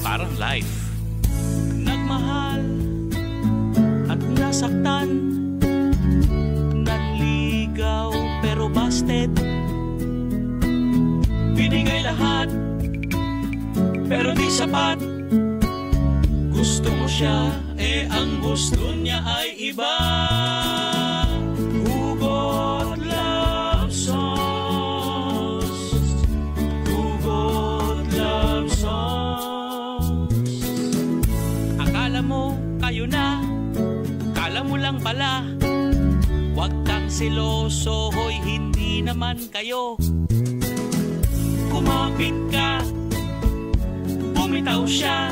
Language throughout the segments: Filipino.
parang life. Nagmahal at nasaktan, nanligaw pero busted. Binigay lahat pero di sapat. Gusto mo siya, ang gusto niya ay iba. Hugot love songs, hugot love songs. Akala mo kayo na, akala mo lang pala. Huwag kang seloso, hoy hindi naman kayo. Kumapit ka, bumitaw siya.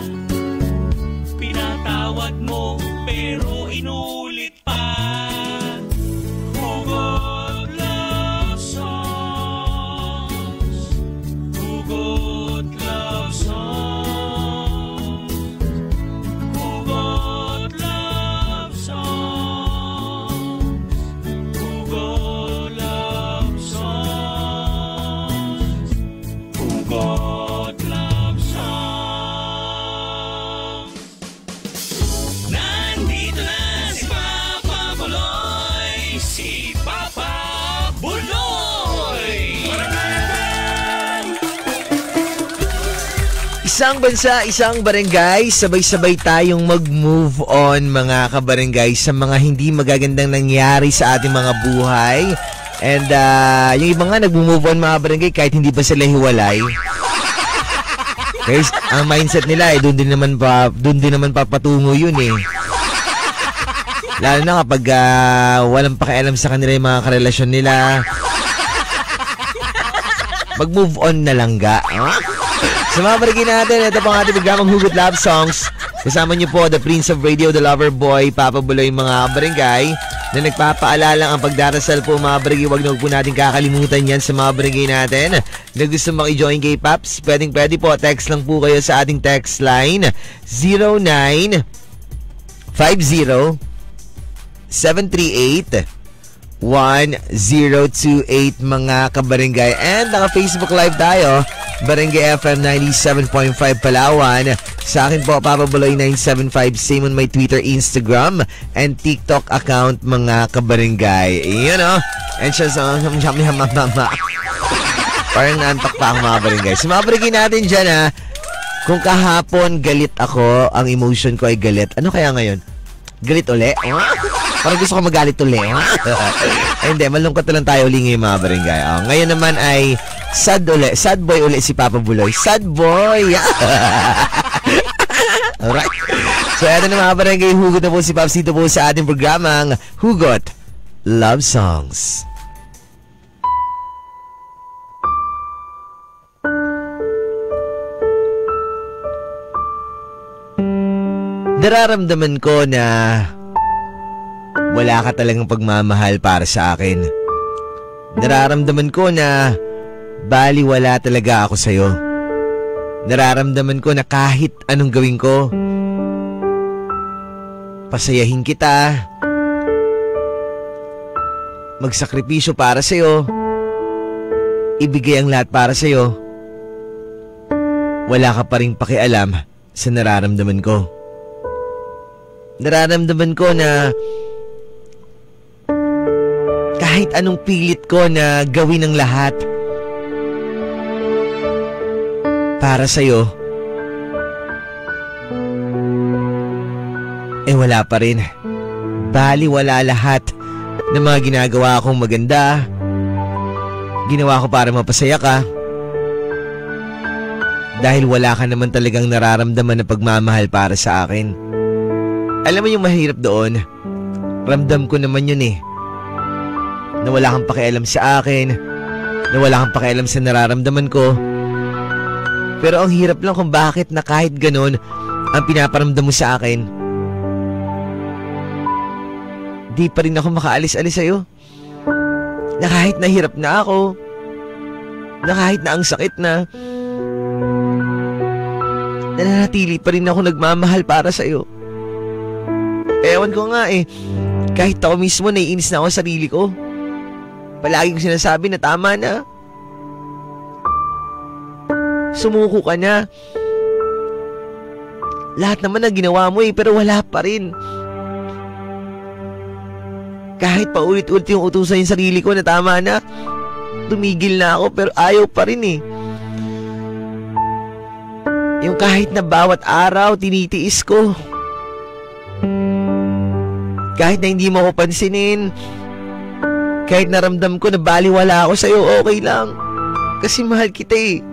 Pinatawad mo pero inulit pa. Hugot love songs, hugot love songs, hugot love songs, hugot love songs, hugot love songs. Nandito na si Papa Buloy, si Papa Buloy. Isang bansa, isang barangay, sabay-sabay tayong mag-move on mga kabarangay sa mga hindi magagandang nangyari sa ating mga buhay. And yung iba nga nag-move on mga barangay kahit hindi pa sila hiwalay. Guys, ang mindset nila doon din naman papatungo yun eh. Lalo na kapag walang pakialam sa kanila yung mga karelasyon nila. Mag-move on na lang ga. Sa mga barangay natin, ito po ang ating programang Hugot Love Songs. Kasama niyo po the Prince of Radio, the Lover Boy, Papa Buloy, mga barangay na nagpapaalala ang pagdarasal po mga barangay. Huwag na po natin kakalimutan yan sa mga barangay natin na gusto maki-join kay Paps. Pwede po, text lang po kayo sa ating text line 0950-738-1028 mga kabarangay. And naka-Facebook Live tayo, Barangay FM 97.5 Palawan. Sa akin po, Papa Buloy 975. Same on my Twitter, Instagram, and TikTok account mga kabarangay. Yun o. And siya sa parang naantok pa ang mga barangay. Sa mga barangay natin dyan ha, kung kahapon galit ako, ang emotion ko ay galit. Ano kaya ngayon? Galit uli? Parang gusto ko magalit uli. Hindi, malungkot lang tayo uli ngayon mga barangay. Ngayon naman ay sad uli. Sad boy uli si Papa Buloy. Sad boy! Alright. So, eto na mga barangay. Hugot na po si Paps dito po sa ating programang Hugot Love Songs. Nararamdaman ko na wala ka talagang pagmamahal para sa akin. Nararamdaman ko na baliwala talaga ako sa'yo. Nararamdaman ko na kahit anong gawin ko, pasayahin kita, magsakripisyo para sa'yo, ibigay ang lahat para sa'yo, wala ka pa ring pakialam sa nararamdaman ko. Nararamdaman ko na kahit anong pilit ko na gawin ang lahat para sa'yo, wala pa rin. Baliwala lahat ng mga ginagawa kong maganda. Ginawa ko para mapasaya ka. Dahil wala ka naman talagang nararamdaman na pagmamahal para sa akin. Alam mo yung mahirap doon? Ramdam ko naman yun eh. Na wala kang pakialam sa akin. Na wala kang pakialam sa nararamdaman ko. Pero ang hirap lang kung bakit na kahit ganun ang pinaparamdam mo sa akin, di pa rin ako makaalis-alis sa'yo. Na kahit nahirap na ako, na kahit na ang sakit na, nananatili pa rin ako nagmamahal para sa'yo. Ewan ko nga eh, kahit ako mismo naiinis na ako sa sarili ko. Palagi kong sinasabi na tama na. Sumuko ka na. Lahat naman na ginawa mo pero wala pa rin. Kahit paulit-ulit yung utusan yung sarili ko na tama na, tumigil na ako pero ayaw pa rin eh. Yung kahit na bawat araw tinitiis ko. Kahit na hindi mo ako pansinin, kahit naramdam ko na baliwala ako sa'yo, okay lang. Kasi mahal kita eh.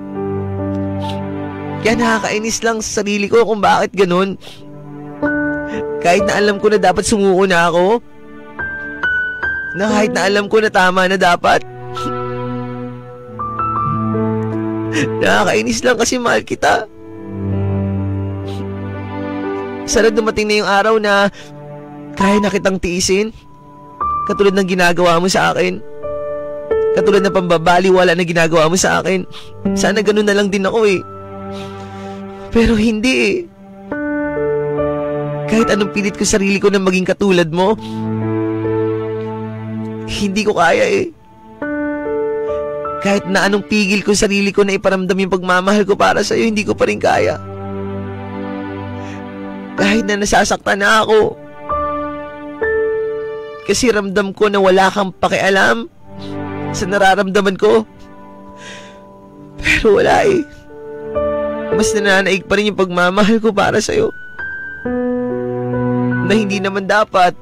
Kaya nakakainis lang sa sarili ko kung bakit ganun. Kahit na alam ko na dapat sumuko na ako. Na kahit na alam ko na tama na dapat. Nakakainis lang kasi mahal kita. Sana dumating na yung araw na kaya na kitang tiisin. Katulad ng ginagawa mo sa akin. Katulad ng pambabaliwala na ginagawa mo sa akin. Sana ganun na lang din ako eh. Pero hindi eh. Kahit anong pilit ko sarili ko na maging katulad mo, hindi ko kaya eh. Kahit na anong pigil ko sarili ko na iparamdam yung pagmamahal ko para sa'yo, hindi ko pa rin kaya. Kahit na nasasaktan na ako. Kasi ramdam ko na wala kang pakialam sa nararamdaman ko. Pero wala eh. Mas nananaig pa rin yung pagmamahal ko para sa'yo. Na hindi naman dapat.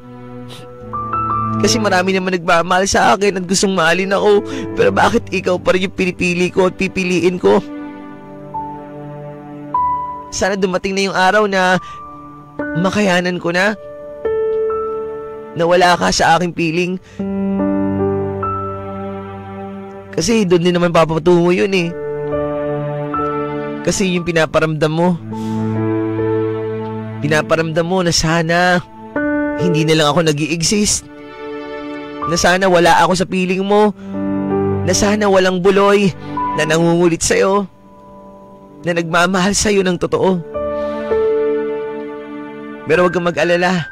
Kasi marami naman nagmamahal sa akin at gustong mahalin ako. Pero bakit ikaw pa rin yung pinipili ko at pipiliin ko? Sana dumating na yung araw na makayanan ko na. Na wala ka sa aking piling. Kasi doon din naman papatungo yun eh. Kasi yung pinaparamdam mo. Pinaparamdam mo na sana hindi na lang ako nag-i-exist. Na sana wala ako sa piling mo. Na sana walang buloy na nangungulit sa'yo. Na nagmamahal sa'yo ng totoo. Pero huwag kang mag-alala.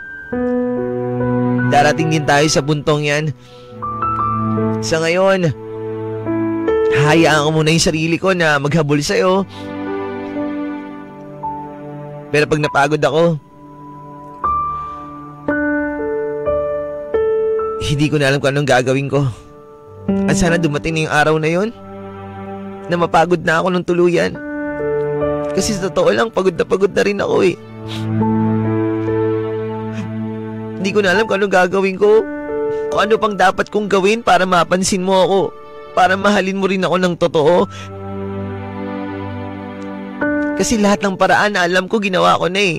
Darating din tayo sa puntong yan. Sa ngayon, hayaan ko muna yung sarili ko na maghabol sa'yo. Pero pag napagod ako, hindi ko na alam kung anong gagawin ko. At sana dumating na yung araw na yon na mapagod na ako ng tuluyan. Kasi sa totoo lang, pagod na rin ako eh. Hindi ko na alam kung anong gagawin ko. Kung ano pang dapat kong gawin para mapansin mo ako. Para mahalin mo rin ako ng totoo. Kasi lahat ng paraan na alam ko ginawa ko na eh.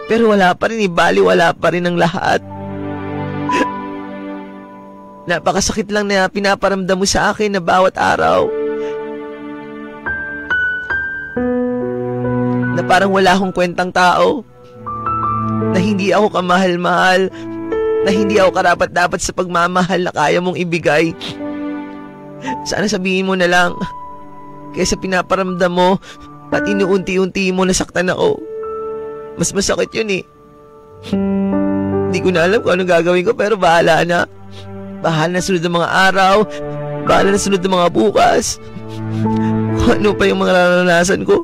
Pero wala pa rin eh. Wala pa rin ang lahat. Napakasakit lang na pinaparamdam mo sa akin na bawat araw. Na parang wala akong kwentang tao. Na hindi ako kamahal-mahal. Na hindi ako karapat-dapat sa pagmamahal na kaya mong ibigay. Sana sabihin mo na lang. Kaysa pinaparamdam mo at inuunti-unti mo nasaktan ako. Mas masakit yun eh. Hindi ko na alam kung anong gagawin ko pero bahala na. Bahala na sunod ng mga araw. Bahala na sunod ng mga bukas. Kung ano pa yung mga naranasan ko.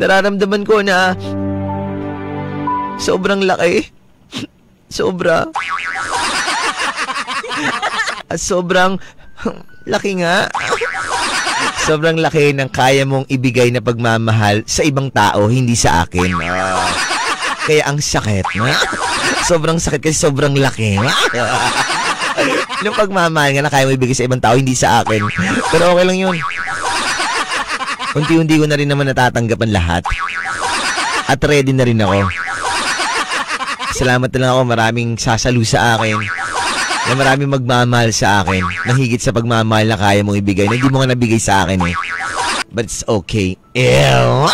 Nararamdaman ko na sobrang laki. Sobra. At sobrang laki nga. Sobrang laki ng kaya mong ibigay na pagmamahal sa ibang tao, hindi sa akin. Kaya ang sakit. Sobrang sakit kasi sobrang laki. Yung pagmamahal nga na kaya mo ibigay sa ibang tao, hindi sa akin. Pero okay lang yun. Unti-unti ko na rin naman natatanggap ang lahat. At ready na rin ako. Salamat na lang ako, maraming sasalo sa akin. Na maraming magmamahal sa akin. Na higit sa pagmamahal na kaya mong ibigay. Na hindi mo nga nabigay sa akin eh. But it's okay. Ew!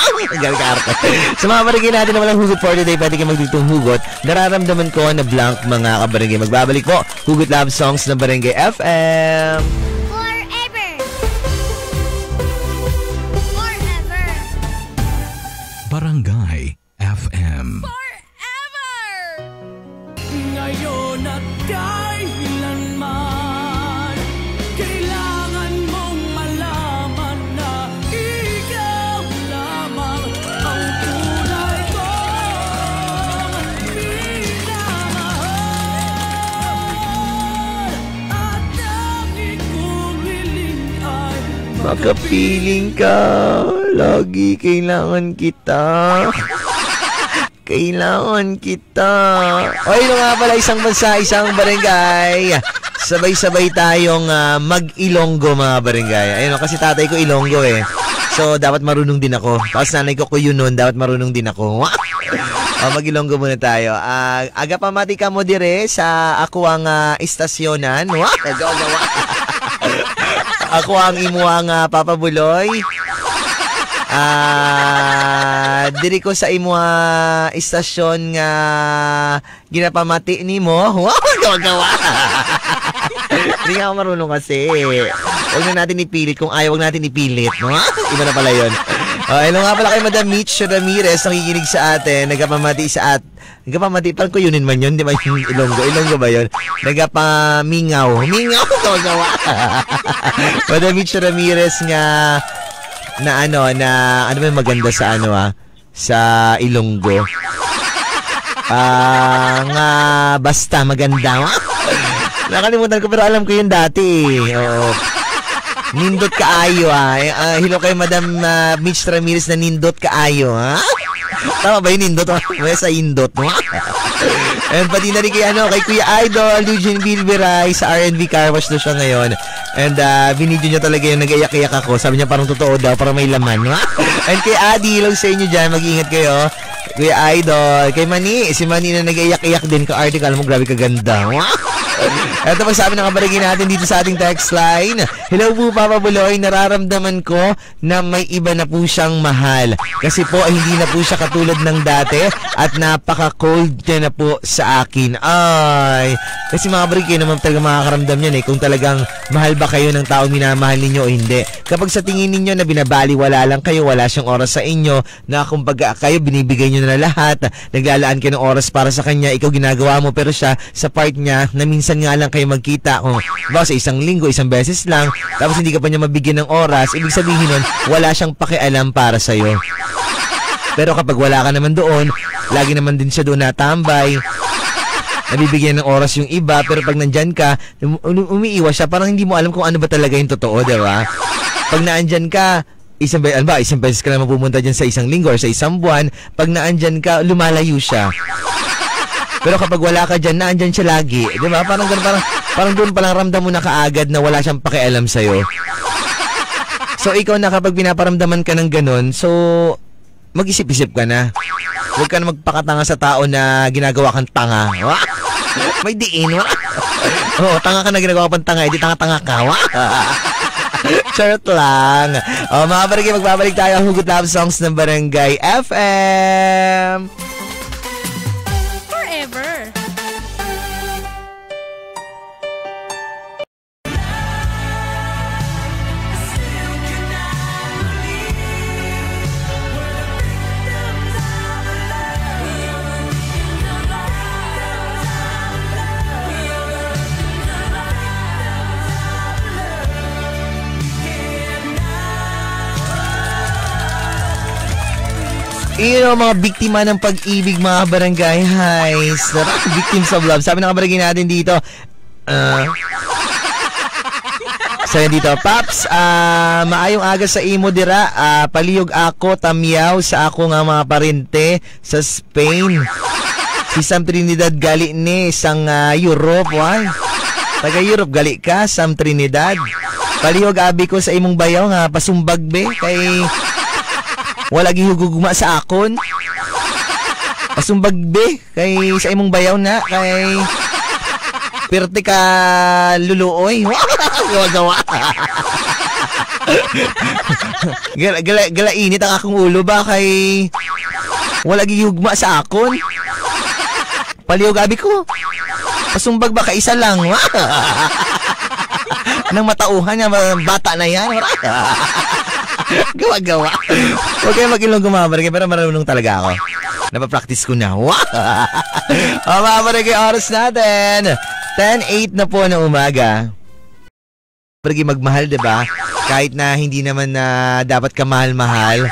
Sa mga barangay natin na walang hugot for today, pwede kayo magditong hugot. Nararamdaman ko na blank mga kabarangay. Magbabalik po, Hugot Love Songs ng Barangay FM. Barangay FM. Ngayon at kailanman, kailangan mong malaman na ikaw Makapiling ka. Lagi kailangan kita. Kailangan kita. O, yun nga pala, isang bansa, isang barangay. Sabay-sabay tayong mag-Ilonggo, mga barangay. Ayun, kasi tatay ko Ilonggo eh. So, dapat marunong din ako. Tapos nanay ko yun nun, dapat marunong din ako. Mag-Ilonggo muna tayo. Aga pamati ka mo dire sa ako ang istasyonan. Ako ang imuang Papa Buloy. Diri ko sa imo istasyon nga ginapamati nimo. Gawa. Hindi nga ako marunong kasi. Huwag na natin ipilit. Kung ayaw, huwag natin ipilit. Iba na pala yun. Hello nga pala kay Madam Mitch Ramirez, nakikinig sa atin. Nagpamati sa nagpamati, parang ko yunin man yun. Di ba yung Ilonggo? Ilonggo ba yun? Nagpamingaw. Mingaw! Gawa. Madam Mitch Ramirez nga ano ba yung maganda sa sa Ilonggo? Nga basta maganda. Nakalimutan ko pero alam ko yun dati. Oo. Nindot kaayo hello kay Madam Mitch Ramirez na nindot kaayo Tama ba yung nindot? May sa indot And pati na rin kay Kuya Idol Eugene Bilberay sa R&B Car Wash na siya ngayon. And binidyo niya talaga yung nag-iyak-iyak ako. Sabi niya parang totoo daw, parang may laman. And kay Adi, hello sa inyo dyan, mag-iingat kayo. Kuya Idol, kay Mani, si Mani na nag-iyak-iyak din ka article mo, grabe kaganda. Ito pag sabi ng kabarangay natin dito sa ating text line. Hello po Papa Buloy, nararamdaman ko na may iba na po siyang mahal. Kasi po hindi na po siya katulad ng dati at napaka-cold niya na po sa akin. Ay, kasi mga kabarangay naman talaga makakaramdam yan kung talagang mahal ba kayo ng taong minamahal ninyo o hindi. Kapag sa tingin ninyo na binabaliwala lang kayo, wala siyang oras sa inyo, na kumbaga kayo binibigay nyo na lahat, naglalaan kayo ng oras para sa kanya, ikaw ginagawa mo, pero siya sa part niya na minsan nga lang kayo magkita kung sa isang linggo, isang beses lang, tapos hindi ka pa niya mabigyan ng oras, ibig sabihin nun, wala siyang pakialam para sa'yo. Pero kapag wala ka naman doon, lagi naman din siya doon natambay, nabibigyan ng oras yung iba, pero pag nandyan ka, umiiwas siya, parang hindi mo alam kung ano ba talaga yung totoo, diba? Pag naandyan ka, isang beses ka naman pumunta dyan sa isang linggo or sa isang buwan, pag naandyan ka, lumalayo siya. Pero kapag wala ka dyan, naandyan siya lagi. Di ba? Parang doon palang ramdam mo na kaagad na wala siyang pakialam sa'yo. So, ikaw na kapag pinaparamdaman ka ng ganun, so, mag-isip-isip ka na. Huwag ka na magpakatanga sa tao na ginagawa kang tanga. May diin. Oo, tanga ka na ginagawa pang tanga, hindi tanga-tanga ka. Charot lang. Mga barangay, magbabalik tayo ang Hugot Love Songs ng Barangay FM. Iyon ang mga biktima ng pag-ibig, mga barangay. Hi, victims of love. Sabi ng kabarangay natin dito, sabi dito, Paps, maayong aga sa imo dira, paliyog ako, tamyaw sa ako nga mga parente sa Spain. Si Sam Trinidad gali ni sang Europe, why? Taga Europe gali ka, Sam Trinidad. Paliyog abi ko sa imong bayaw nga pasumbag be, kay wala gihugugma sa akon. Pasumbagbe kay sa imong bayaw na kay pirti ka luluoy. Gawa. Gala init ang akong ulo ba kay wala gihugma sa akon. Paliyog abi ko. Pasumbag ba ka isa lang? Nang matauhan niya, bata na yan. Gawa. Huwag kayo mag-Ilonggo mga barangay, pero marunong talaga ako. Napapractice ko na. Mga barangay, oras natin 10:08 na po ng umaga. Barangay, magmahal, diba? Kahit na hindi naman na dapat ka mahal-mahal.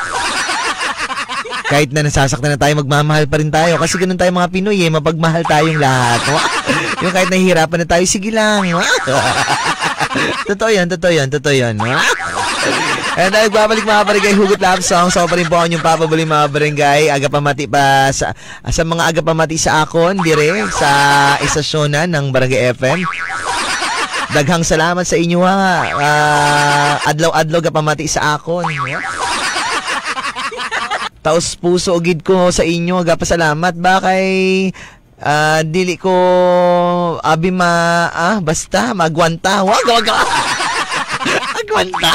Kahit na nasasaktan na tayo, magmamahal pa rin tayo. Kasi ganun tayo mga Pinoy mapagmahal tayong lahat. Yung kahit nahihirapan na tayo, sige lang. Totoo yan. And nagbabalik mga barangay Hugot Love Songs. Ako pa rin po ang inyong papabuli mga barangay. Agapamati pa sa mga agapamati sa akon, dire, sa istasyonan ng Barangay FM. Daghang salamat sa inyo ha. Adlaw-adlaw agapamati sa akon. Taos puso ugid ko sa inyo. Agapasalamat ba kay... dili ko basta magwanta. Wag. Agwanta.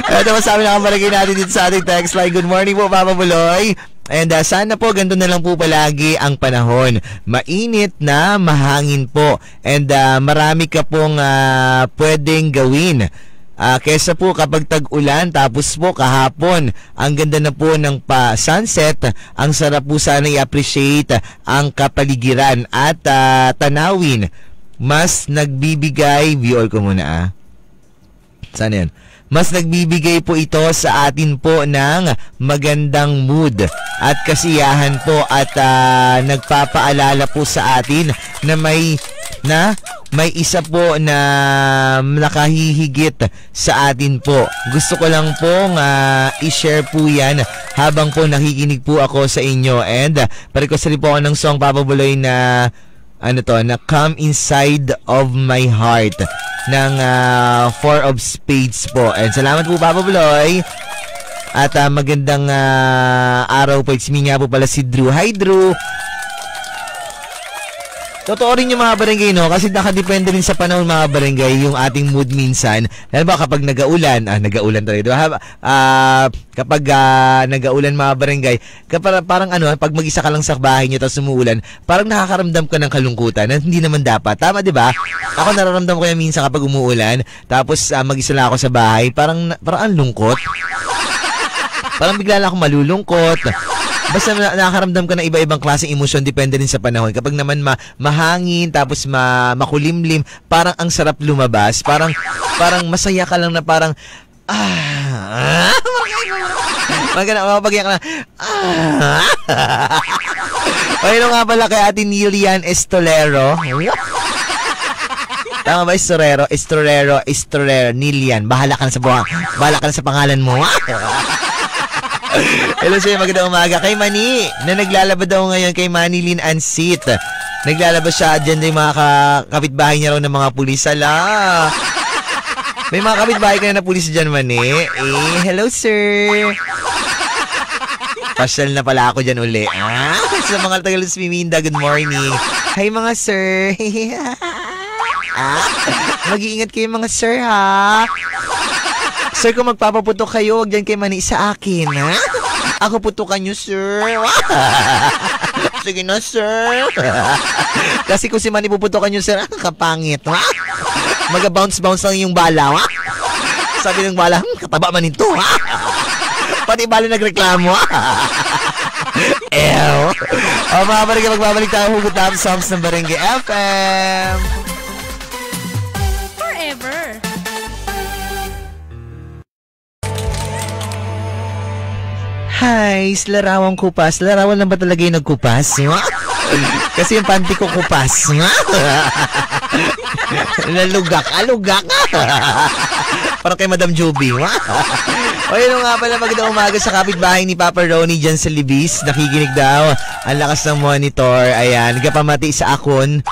Ito masabi na kamalagay natin dito sa ating text line. Good morning po, Papa Buloy. And sana po ganito na lang po palagi ang panahon. Mainit na mahangin po. And marami ka pong pwedeng gawin. Kesa po kapag tag-ulan, tapos po kahapon, ang ganda na po ng sunset, ang sarap po sana i-appreciate ang kapaligiran at tanawin. Mas nagbibigay, viewer ko muna Sana yan? Mas nagbibigay po ito sa atin po ng magandang mood at kasiyahan po at nagpapaalala po sa atin na may isa po na nakahihigit sa atin po. Gusto ko lang pong i-share po yan habang po nakikinig po ako sa inyo. And pa-request rin po ako ng song Papa Buloy na na Come Inside of My Heart ng Four of Spades po. And salamat po Papa Buloy. At magandang araw po. It's me nga po pala si Drew. Hi Drew. Totoo rin yung mga barangay, no? Kasi nakadepende rin sa panahon mga barangay yung ating mood minsan. Lalo ba kapag nag-aulan, nag-aulan talaga, diba? Kapag nag-aulan mga barangay, parang pag mag-isa ka lang sa bahay nyo tapos umuulan, parang nakakaramdam ka ng kalungkutan na hindi naman dapat. Tama, diba? Ako nararamdam ko yan minsan kapag umuulan, tapos mag-isa lang ako sa bahay, parang ang lungkot. Parang bigla lang ako malulungkot. Basta nakakaramdam ka ng iba-ibang klaseng emosyon, depende rin sa panahon. Kapag naman mahangin, tapos makulimlim, parang ang sarap lumabas. Parang masaya ka lang na parang, mapagyan ka na, Ayun nga pala kay Ate Nilian Estolero. Tama ba? Estrorero, Nilian. Bahala ka na sa pangalan mo. Hello sa'yo, magandang umaga. Kay Mani, na naglalaba daw ngayon kay Manilyn Ansit. Naglalaba siya, dyan yung mga kapitbahay niya raw ng mga pulis. May mga kapitbahay ka na pulis dyan, Mani. Hello sir. Pasyal na pala ako dyan uli. Sa mga Tagalos Miminda, good morning. Hi mga sir. Mag-iingat kayo mga sir ha. Sir, kung magpapaputok kayo, wag dyan kay Mani sa akin, ha? Ako putukan nyo, sir. Sige na, sir. Kasi kung si Mani puputukan nyo, sir, kapangit, ha? Mag-bounce-bounce lang yung bala, ha? Sabi ng bala, kataba man ito, ha? Pati bala nagreklamo, ha? Ew. Magbabalik tayo Hugot Love Songs ng Barangay FM. Forever. Hi, larawang kupas. Larawan lang ba talaga yung nagkupas? Kasi yung panty ko kupas. Nalugak. Parang kay Madam Joby. O yun nga pala, magandang umaga sa kapitbahay ni Papa Ronnie dyan sa Libis. Nakikinig daw. Ang lakas ng monitor. Ayan, nagkapamati sa akon.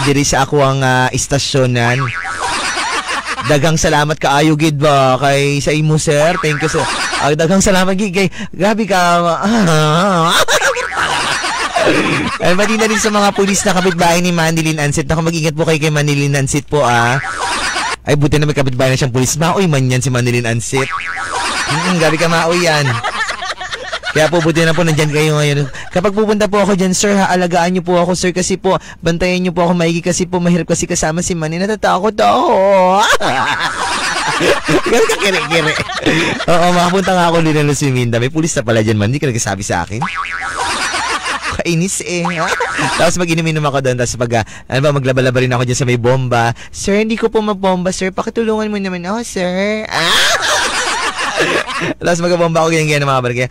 Diri sa ako ang istasyonan. Daghang salamat kaayo gid ba kay sa imo sir. Thank you sir. Daghang salamat gid kay grabe ka. Ay mali na rin sa mga pulis na kapitbahay ni Manilyn Ansit. Naku, mag-ingat po kay Manilyn Ansit po Ay buti na may kapitbahay na siyang pulis. Maoy man yan si Manilyn Ansit. Grabe ka maoy yan. Kaya po buti na po nandyan kayo ngayon. Kapag pupunta po ako dyan, sir, alagaan niyo po ako, sir, kasi po, bantayan niyo po ako maigi kasi po, mahirap kasi kasama si Manny. Natatakot ako. Gano'n ka kiri-kiri. Oo, makapunta nga ako din ng Luciminda. May pulis na pala dyan, man. Hindi ka nagsasabi sa akin. Kainis Tapos mag-inuminom ako doon. Tapos maglaba-laba rin ako dyan sa may bomba. Sir, hindi ko po mabomba, sir. Pakitulungan mo naman ako, sir. Tapos magabomba ako ganyan ng mga barangay.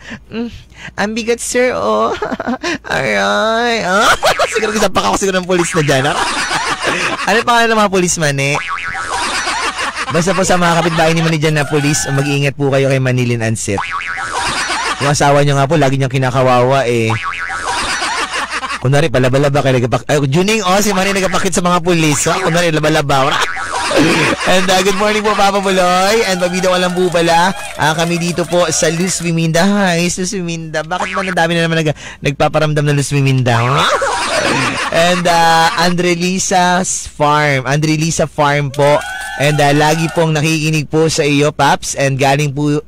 Ang bigat, sir, Aray. Siguro kisapak ako siguro ng polis na dyan. Ano pangalan ng mga polis man, Basta po sa mga kapitbahay ni Manny dyan na pulis, mag-iingat po kayo kay Manilin Anset. Yung asawa niyo nga po, lagi niyang kinakawawa eh. Kunwari, palaba-laba kayo Juning, si Manny nagpakit sa mga pulis. Kunwari, laba-laba. And good morning po, Papa Buloy. And pabida ko lang po pala, kami dito po sa Luz Viminda. Hi, Luz Viminda. Bakit ba nadami na naman nagpaparamdam na Luz Viminda? And Andrelisa Farm po. And lagi pong nakikinig po sa iyo, Paps. And galing po,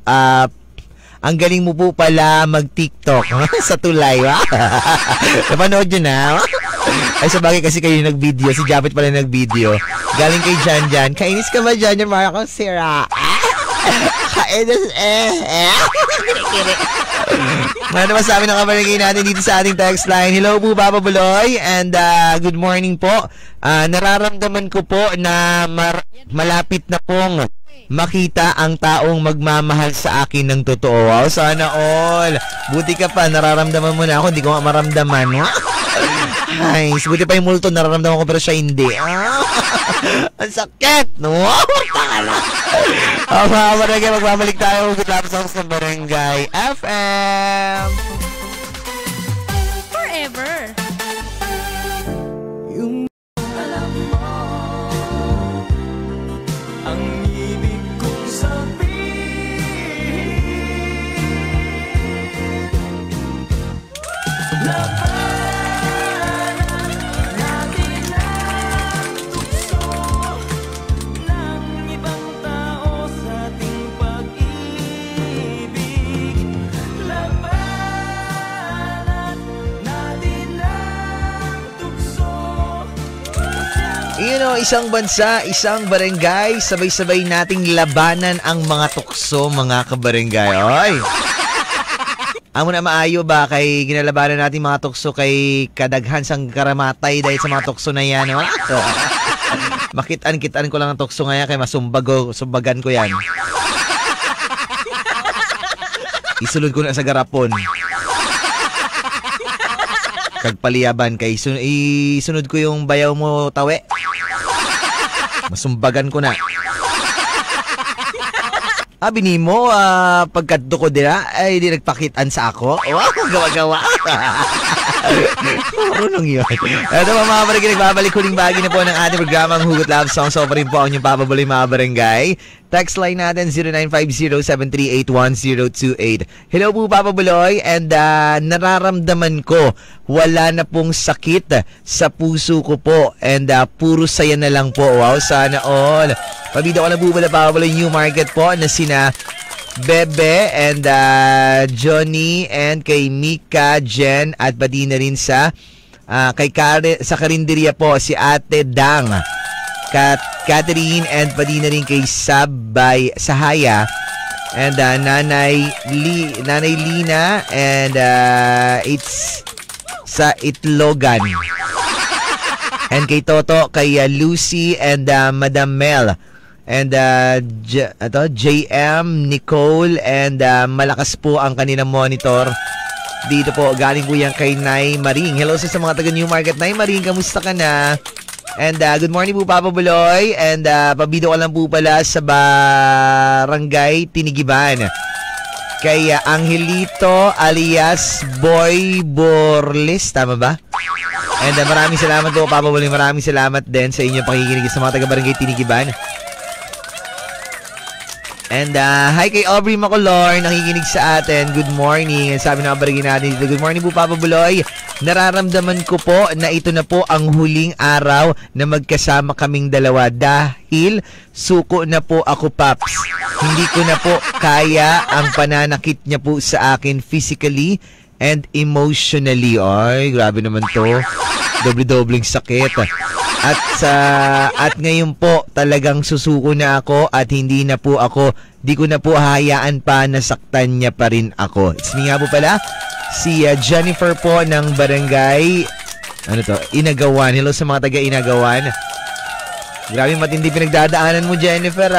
ang galing mo po pala mag-TikTok sa tulay. Napanood nyo na? Ay, sabagay kasi kayo nag-video. Si Japet pala nag-video. Galing kay Jan. Kainis ka ba, Jan? Yung mga kong sira. Kainis Ano ba sabi ng kabarangay natin dito sa ating text line? Hello po, Papa Buloy. And good morning po. Nararamdaman ko po na malapit na pong makita ang taong magmamahal sa akin ng totoo. Wow, sana all. Buti ka pa, nararamdaman mo na ako, hindi ko nga maramdaman. Ay, buti pa yung multo, nararamdaman ko pero siya hindi. Ang sakit. Wow, tala. Mga barangay, magbabalik tayo. Good luck sa Barangay FM. Forever. Yung alam mo ang ibig kong sabihin. Labanan natin ang tukso ng ibang tao sa ating pag-ibig. Labanan natin ang tukso. Isang bansa, isang barangay, sabay-sabay nating labanan ang mga tukso, mga kabarangay. Oy! Amo na maayo ba kay ginalabanan natin mga tukso kay kadaghan sang karamatay dahil sa mga tukso na yan. Makitaan ko lang ang tukso nga yan kay sumbagan ko yan. Isulod ko na sa garapon. Kagpaliyaban kay isunod ko yung bayaw mo tawe. Masumbagan ko na. Bini mo, pagkadto ko dira, ay di nagpakitaan sa ako. Wow, gawa-gawa. Marunong yun. Ito mga barangay, nagbabalik huling bahagi na po ng ating programang Hugot Love Songs. So pa rin po ang inyong papabuloy mga barangay. Text line natin 0950-738-1028. Hello po, Papa Buloy. And nararamdaman ko, wala na pong sakit sa puso ko po. And puro saya na lang po. Wow, sana all. Pabida ko na po pala, Papa Buloy, New Market po na sina Bebe and Johnny and kay Mika, Jen at pati na rin sa sa karinderya po si Ate Dang, Catherine and pati na rin kay Sahaya and Nanay Lina and it's sa Itlogan and kay Toto, kay Lucy and Madam Mel and JM, Nicole and malakas po ang kanilang monitor dito po. Galing po yan kay Nay Maring. Hello sa mga taga New Market. Nay Maring, kamusta ka na? And good morning po, Papa Buloy. And pabido ka lang po pala sa Barangay Tinigiban kay Angelito alias Boy Borles. Tama ba? And maraming salamat po, Papa Buloy. Maraming salamat din sa inyong pakikinig sa mga taga Barangay Tinigiban. And hi kay Aubrey Macolor, nakikinig sa atin. Good morning. And sabi na kabarangay natin dito, good morning po, Papa Buloy. Nararamdaman ko po na ito na po ang huling araw na magkasama kaming dalawa dahil suko na po ako, Paps. Hindi ko na po kaya ang pananakit niya po sa akin physically and emotionally. Ay, grabe naman to. Doble-dobling sakit. At ngayon po talagang susuko na ako at di ko na po hayaan pa na saktan niya pa rin ako. It's me nga po pala, si Jennifer po ng Barangay Inagawan. Hello sa mga taga Inagawan. Grabe matindi pinagdadaanan mo, Jennifer.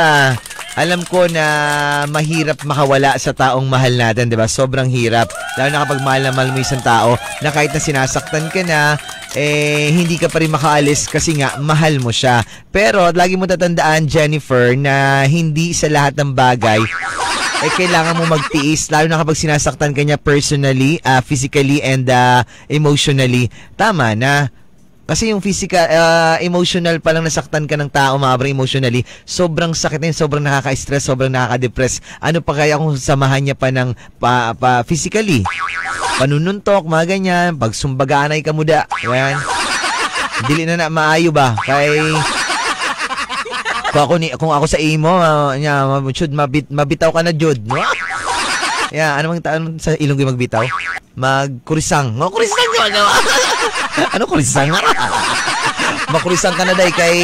Alam ko na mahirap makawala sa taong mahal natin, 'di ba? Sobrang hirap. Lalo na kapag mahal na mahal mo isang tao na kahit na sinasaktan ka na, hindi ka pa rin makaalis kasi nga mahal mo siya. Pero lagi mo tatandaan, Jennifer, na hindi sa lahat ng bagay kailangan mo magtiis, lalo na kapag sinasaktan ka niya personally, physically and emotionally. Tama na. Kasi yung physical, emotional pa lang nasaktan ka ng tao, maaaring emotionally, sobrang sakit na yun, sobrang nakaka-stress, sobrang nakaka-depress. Ano pa kaya kung samahan niya pa ng physically? Panununtok, mga ganyan, pagsumbaganay ka muda. Yan. Dili na maayo ba? Kung ako sa imo, mabitaw ka na, Jud. Yeah, ano sa Ilonggo magbitaw? Magkurisang. Kurisang yun. Ano kurisang? Makurisang ka na day kay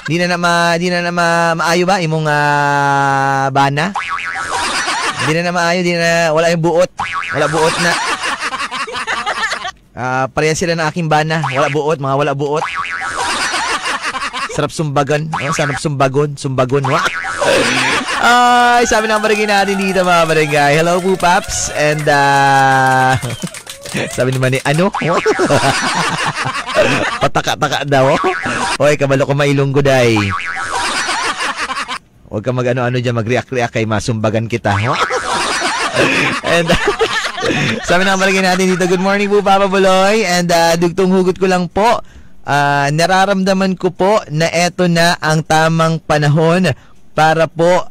di na maayo ba imong bana? Di na maayo, wala yung buot. Wala buot na. Parehan sila ng aking bana. Wala buot, mga wala buot. Sarap sumbagan. Sarap sumbagon. Ay, sabi ng barangay natin dito, mga barangay. Hello po, Paps. And, sabi naman ano? Pataka-taka daw. Hoy, kabalo ko mailunggo, day. Huwag ka mag-ano dyan, mag-react-react kay masumbagan kita. And, sabi ng barangay natin dito, good morning po, Papa Buloy. And, dugtong hugot ko lang po. Nararamdaman ko po na eto na ang tamang panahon para po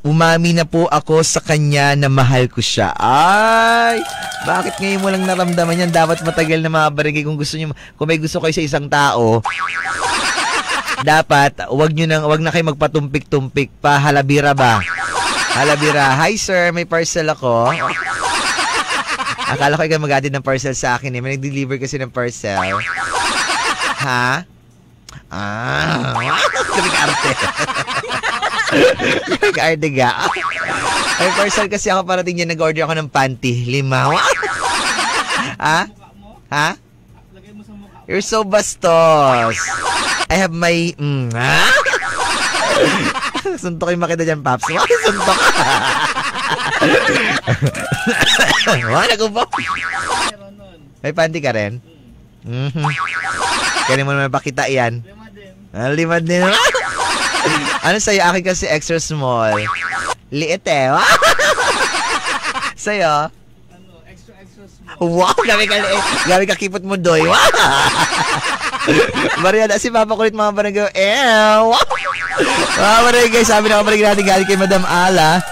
umami na po ako sa kanya na mahal ko siya. Ay, bakit ngayon mo lang naramdaman yan? Dapat matagal na, mga barangay. Kung may gusto kayo sa isang tao, dapat wag na kayo magpatumpik-tumpik pa. Halabira ba? Halabira. Hi sir, may parcel ako. Akala ko ikaw mag-added ng parcel sa akin. May nag-deliver kasi ng parcel. Ha? Kamik-arte. Kamik-arte ga. May parcel kasi ako parating dyan. Nag-order ako ng panty. 5. Ha? You're so bastos. I have my... Suntokin makita dyan, Paps. Suntok. Nagubok. May panty ka rin? Kaya mo naman pakita yan. 5 din. Ano sa'yo? Akin kasi extra small. Liit eh. Sa'yo? Extra small. Wow, gabi ka kipot mo, doy. Wow. Mariana, si Papa kulit, mga barangay. Mga barangay, sabi na mga barangay natin galing kay Madam Ala.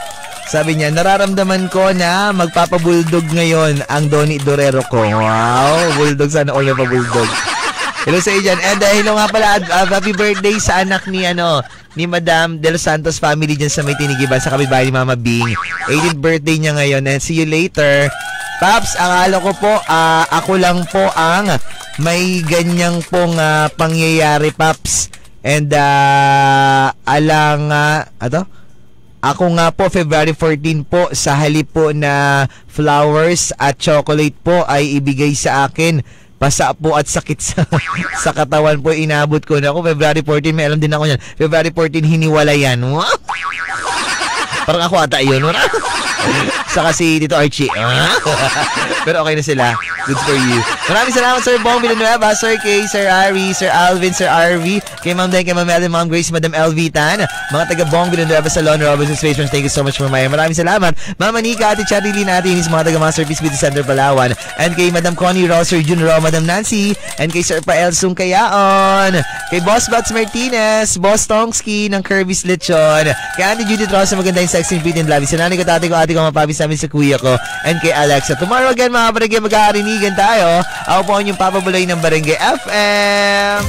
Sabi niya, nararamdaman ko na magpapabulldog ngayon ang Donnie Dorero ko. Wow, bulldog, sana all na pa bulldog. Hello sa iyo dyan. And hello nga pala, happy birthday sa anak ni Madam Del Santos family dyan sa may Tinigiban, sa kapitbahay ni Mama Bing. 18th birthday niya ngayon. And see you later. Paps, akala ko po, ako lang po ang may ganyang pong pangyayari, Paps. And ako nga po, February 14 po, sa halip po na flowers at chocolate po ay ibigay sa akin. Pasa po at sakit sa katawan po inabot ko na ako. February 14, may alam din ako yan. February 14, hiniwala yan. Parang ako ata yun. Saka si Tito Archie. Pero okay na sila. Good for you. Maraming salamat, Sir Bong Villanueva, Sir Kay, Sir Ari, Sir Alvin, Sir RV, kay Ma'am Den, kay Ma'am Ellen, Ma'am Grace, Madam LV Tan, mga taga Bong Villanueva Salon, Robinson's Patrons, thank you so much for my. Maraming salamat. Mama Nika, Ate Charilyn natin, mga taga Masterpiece Beauty Center Palawan, and kay Madam Connie Ro, Sir Jun Ro, Madam Nancy, and kay Sir Pael Sung Kayaon, kay Boss Bats Martinez, Boss Tongski ng Kirby's Lechon, kay Auntie Judith Rosa, maganda yung sexy, pretty and lovely, sa nanay ko, ate ko, mapapis namin sa kuya ko, and kay Alexa. Tomorrow again, mga barangay, mag-aarinigan tayo. Ako po ang inyong Papa Buloy ng Barangay FM.